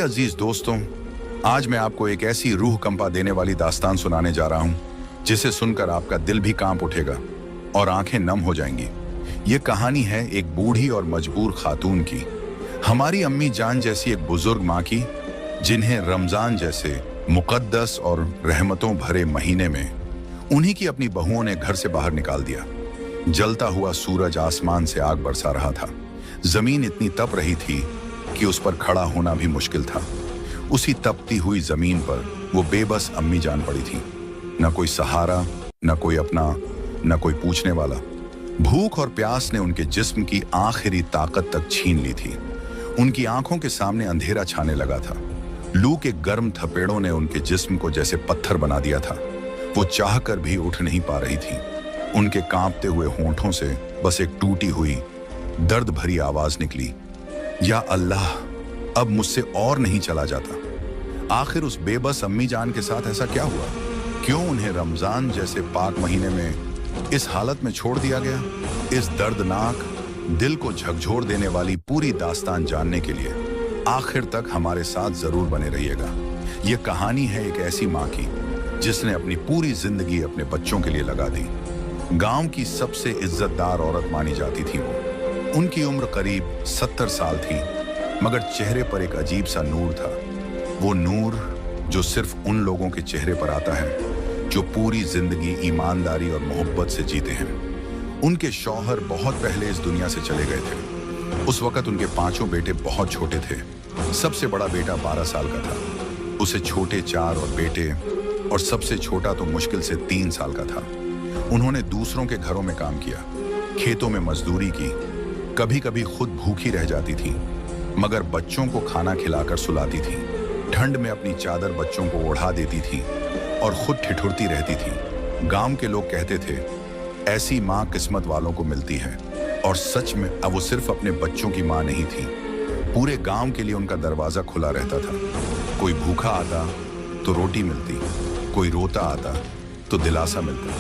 अजीज दोस्तों, आज मैं आपको एक ऐसी रूह कंपा देने वाली दास्तान सुनाने जा रहा हूं जिसे सुनकर आपका दिल भी कांप उठेगा और आंखें नम हो जाएंगी। ये कहानी है एक बूढ़ी और मजबूर खातून की, हमारी अम्मी जान जैसी एक बुजुर्ग माँ की, जिन्हें रमजान जैसे मुकद्दस और रहमतों भरे महीने में उन्हीं की अपनी बहुओं ने घर से बाहर निकाल दिया। जलता हुआ सूरज आसमान से आग बरसा रहा था। जमीन इतनी तप रही थी कि उस पर खड़ा होना भी मुश्किल था। उसी तपती हुई जमीन पर वो बेबस अम्मी जान पड़ी थी। न कोई सहारा, न कोई अपना, न कोई पूछने वाला। भूख और प्यास ने उनके जिस्म की आखिरी ताकत तक छीन ली थी। उनकी आंखों के सामने अंधेरा छाने लगा था। लू के गर्म थपेड़ों ने उनके जिस्म को जैसे पत्थर बना दिया था। वो चाहकर भी उठ नहीं पा रही थी। उनके कांपते हुए होंठों से बस एक टूटी हुई दर्द भरी आवाज निकली, या अल्लाह, अब मुझसे और नहीं चला जाता। आखिर उस बेबस अम्मी जान के साथ ऐसा क्या हुआ? क्यों उन्हें रमजान जैसे पाक महीने में इस हालत में छोड़ दिया गया? इस दर्दनाक, दिल को झकझोर देने वाली पूरी दास्तान जानने के लिए आखिर तक हमारे साथ जरूर बने रहिएगा। यह कहानी है एक ऐसी माँ की जिसने अपनी पूरी जिंदगी अपने बच्चों के लिए लगा दी। गांव की सबसे इज्जतदार औरत मानी जाती थी वो। उनकी उम्र करीब 70 साल थी, मगर चेहरे पर एक अजीब सा नूर था। वो नूर जो सिर्फ उन लोगों के चेहरे पर आता है जो पूरी जिंदगी ईमानदारी और मोहब्बत से जीते हैं। उनके शौहर बहुत पहले इस दुनिया से चले गए थे। उस वक्त उनके 5 बेटे बहुत छोटे थे। सबसे बड़ा बेटा 12 साल का था, उसे छोटे 4 और बेटे, और सबसे छोटा तो मुश्किल से 3 साल का था। उन्होंने दूसरों के घरों में काम किया, खेतों में मजदूरी की, कभी कभी खुद भूखी रह जाती थी, मगर बच्चों को खाना खिलाकर सुलाती थी। ठंड में अपनी चादर बच्चों को ओढ़ा देती थी और खुद ठिठुरती रहती थी। गांव के लोग कहते थे, ऐसी माँ किस्मत वालों को मिलती है। और सच में अब वो सिर्फ अपने बच्चों की माँ नहीं थी, पूरे गांव के लिए उनका दरवाजा खुला रहता था। कोई भूखा आता तो रोटी मिलती, कोई रोता आता तो दिलासा मिलता,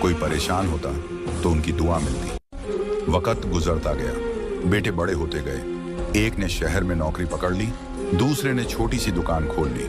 कोई परेशान होता तो उनकी दुआ मिलती। वक्त गुजरता गया, बेटे बड़े होते गए। एक ने शहर में नौकरी पकड़ ली, दूसरे ने छोटी सी दुकान खोल ली,